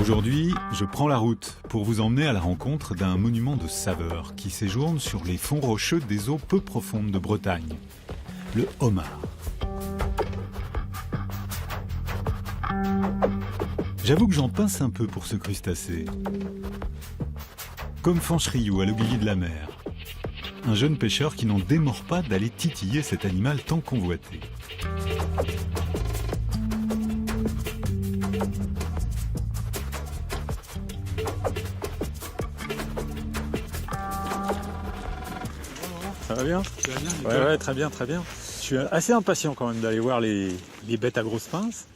Aujourd'hui, je prends la route pour vous emmener à la rencontre d'un monument de saveur qui séjourne sur les fonds rocheux des eaux peu profondes de Bretagne, le homard. J'avoue que j'en pince un peu pour ce crustacé. Comme Fancherillou à l'Auguilly de la mer, un jeune pêcheur qui n'en démord pas d'aller titiller cet animal tant convoité. Ça va bien? Tu vas bien? Ouais, très bien, très bien. Je suis assez impatient quand même d'aller voir les bêtes à grosses pinces.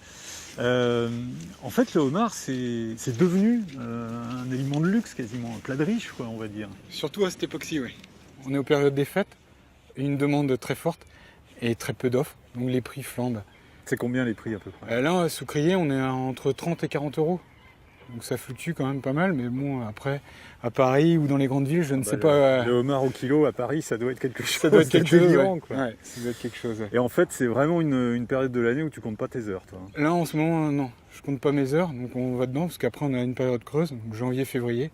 En fait, le homard, c'est devenu un aliment de luxe quasiment, un plat de riche, quoi, on va dire. Surtout à cette époque-ci, oui. On est aux périodes des fêtes, une demande très forte et très peu d'offres, donc les prix flambent. C'est combien les prix à peu près? Là, sous criée, on est entre 30 et 40 euros. Donc ça fluctue quand même pas mal, mais bon, après, à Paris ou dans les grandes villes, je ne sais pas... Le homard au kilo à Paris, ça doit être quelque chose. Ça doit être quelque chose, délirant, ouais. quoi. Ouais, ça doit être quelque chose. Ouais. Et en fait, c'est vraiment une période de l'année où tu comptes pas tes heures, toi. Là, en ce moment, non, je compte pas mes heures, donc on va dedans, parce qu'après, on a une période creuse, donc janvier, février.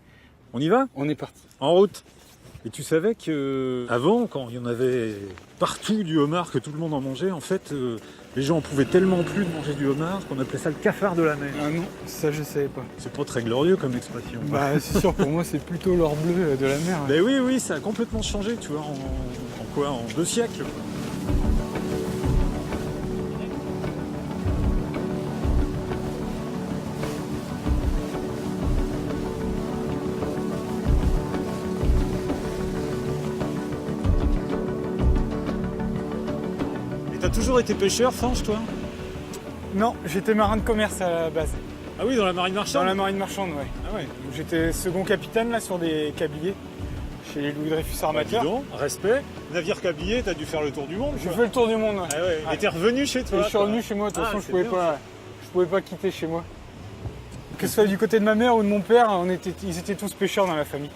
On y va? On est parti. En route. Et tu savais que avant, quand il y en avait partout du homard, que tout le monde en mangeait, en fait, les gens en pouvaient tellement plus de manger du homard qu'on appelait ça le cafard de la mer. Ah non, ça je savais pas. C'est pas très glorieux comme expression. Bah c'est sûr, pour moi c'est plutôt l'or bleu de la mer. Mais oui, oui, ça a complètement changé, tu vois, en quoi? En 2 siècles, quoi. T'as toujours été pêcheur, Fanche, toi? Non, j'étais marin de commerce à la base. Ah oui, dans la marine marchande? Dans la marine marchande, ouais. Ah ouais. Donc, j'étais second capitaine là sur des cabliers chez les Louis Dreyfus Bah, Armateurs. dis donc, respect. Navire cablier, t'as dû faire le tour du monde, J'ai quoi. fait le tour du monde. Ouais. Ah ouais. Ouais. Et t'es revenu chez toi? Et je suis toi revenu chez moi, de toute Ah, façon c'est je bien, pouvais pas quitter chez moi. Que ce soit du côté de ma mère ou de mon père, ils étaient tous pêcheurs dans la famille.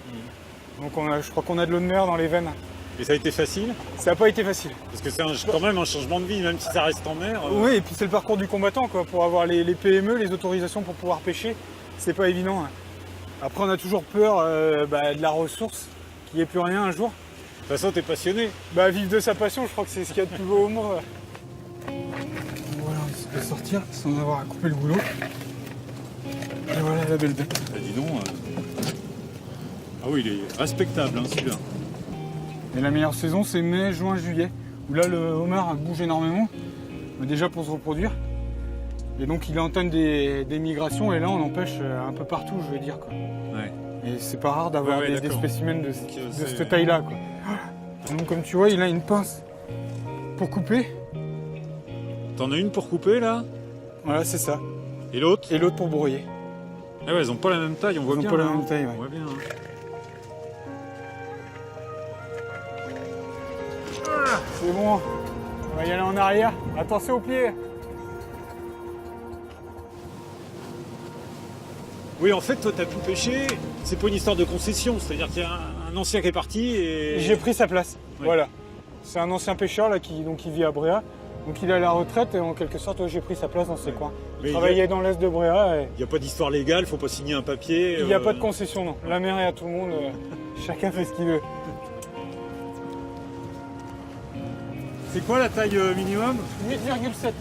Donc je crois qu'on a de l'eau de mer dans les veines. Et ça a été facile? Ça n'a pas été facile. Parce que c'est quand même un changement de vie, même si ça reste en mer. Oui, et puis c'est le parcours du combattant, quoi. Pour avoir les PME, les autorisations pour pouvoir pêcher, c'est pas évident. Hein. Après, on a toujours peur de la ressource, qu'il n'y ait plus rien un jour. De toute façon, t'es passionné. Bah, vivre de sa passion, je crois que c'est ce qu'il y a de plus beau au monde. Voilà, on peut sortir sans avoir à couper le goulot. Et voilà la belle bête. Bah, dis donc. Ah oui, il est respectable, hein, celui-là. Et la meilleure saison, c'est mai, juin, juillet, où là, le homard bouge énormément, déjà pour se reproduire. Et donc, il entame des migrations, et là, on en pêche un peu partout, je veux dire, quoi. Ouais. Et c'est pas rare d'avoir des spécimens de cette taille-là, quoi. Donc, comme tu vois, il a une pince pour couper. T'en as une pour couper, là? Voilà, c'est ça. Et l'autre? Et l'autre pour broyer. Ah ouais, ils ont pas la même taille, on voit bien. Ils ont pas la hein. même taille, ouais. On voit bien. Hein. C'est bon, on va y aller en arrière. Attention aux pieds. Oui, en fait, toi, t'as pu pêcher. C'est pas une histoire de concession, c'est-à-dire qu'il y a un ancien qui est parti et... J'ai pris sa place, Ouais. voilà. C'est un ancien pêcheur là, qui vit à Bréa. Donc il est à la retraite et en quelque sorte, j'ai pris sa place dans ces coins. Mais Il travaillait dans l'est de Bréa et Il n'y a pas d'histoire légale, faut pas signer un papier. il n'y a pas de concession, non. La mer est à tout le monde, chacun fait ce qu'il veut. C'est quoi la taille minimum? 8,7.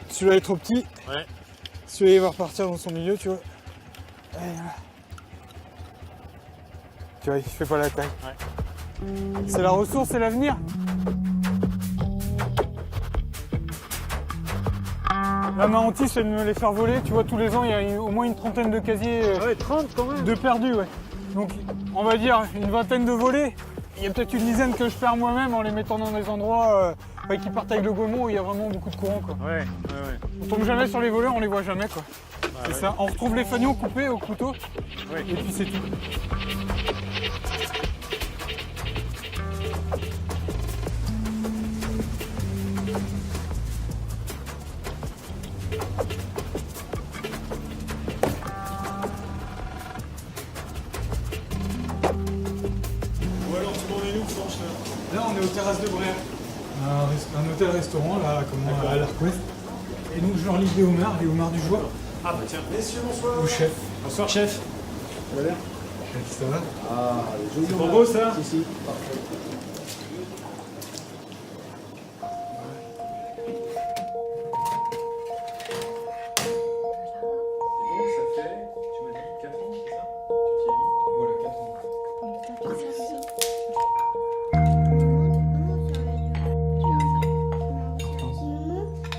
Celui-là est trop petit. Ouais. Celui-là il va repartir dans son milieu, tu vois. Et voilà. Tu vois, il fait pas la taille. Ouais. C'est la ressource, c'est l'avenir. La ma hantise, c'est de me les faire voler. Tu vois, tous les ans, il y a au moins une trentaine de casiers Ouais, 30 quand même. de perdus, ouais. Donc, on va dire une vingtaine de volés. Il y a peut-être une dizaine que je perds moi-même en les mettant dans des endroits qui partent avec le Gaumont où il y a vraiment beaucoup de courant, quoi. Ouais. On tombe jamais sur les voleurs, on les voit jamais, quoi. C'est ouais. ça. On retrouve les fagnons coupés au couteau. Ouais. Et puis c'est tout. Ou alors tu m'en es où, Franche, là? Là, on est aux terrasses de Bréa. Un resto C'est un hôtel-restaurant, là, comme à l'Arc-Ouest. Et donc, je leur livre les homards du jour. Ah bah tiens, messieurs, bonsoir. Au chef. Bonsoir, chef. Ça va bien? Chef, ça va? Ah, les jolis C'est pour vous, ça? Si, si, parfait.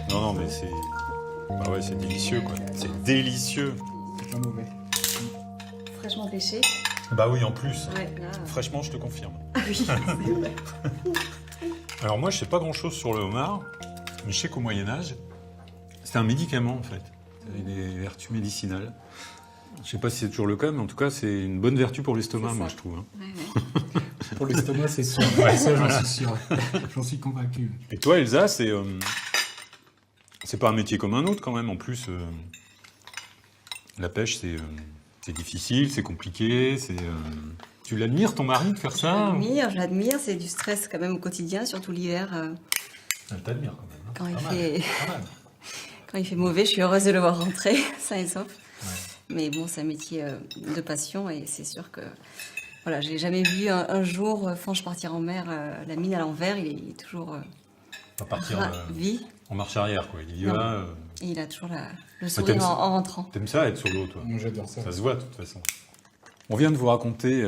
Non, non, mais c'est... Bah ouais, c'est délicieux, quoi. C'est délicieux. C'est pas mauvais. Fraîchement pêché. Bah oui, en plus. Ouais, là. Fraîchement, je te confirme. Ah oui, c'est vrai. Alors moi, je sais pas grand-chose sur le homard, mais je sais qu'au Moyen-Âge, c'était un médicament, en fait. Ça avait des vertus médicinales. Je sais pas si c'est toujours le cas, mais en tout cas, c'est une bonne vertu pour l'estomac, C'est moi, ça. je trouve. Hein. Ouais, ouais. Pour l'estomac, c'est sûr. Ouais, ça, j'en suis sûr. J'en suis convaincu. Et toi, Elsa, c'est pas un métier comme un autre, quand même. En plus, la pêche, c'est difficile, c'est compliqué, c'est... Tu l'admires, ton mari, de faire ça? J'admire, c'est du stress quand même au quotidien, surtout l'hiver. Elle t'admire, quand même. Hein. Quand il Pas fait... mal, pas mal. Quand il fait mauvais, je suis heureuse de le voir rentrer, sain et sauf. Ouais. Mais bon, c'est un métier de passion et c'est sûr que... Voilà, j'ai jamais vu un jour Fange partir en mer, la mine à l'envers, il est toujours Pas partir ravi. en marche arrière, quoi. Il y Non. va... Et il a toujours le t'aimes sourire ça en rentrant. T'aimes ça, être sur l'eau, toi? Moi, j'adore ça. Ça se voit, de toute façon. On vient de vous raconter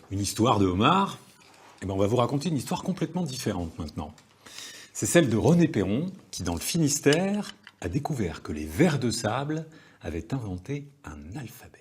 une histoire de homard. Et ben, on va vous raconter une histoire complètement différente maintenant. C'est celle de René Perron, qui, dans le Finistère, a découvert que les vers de sable avaient inventé un alphabet.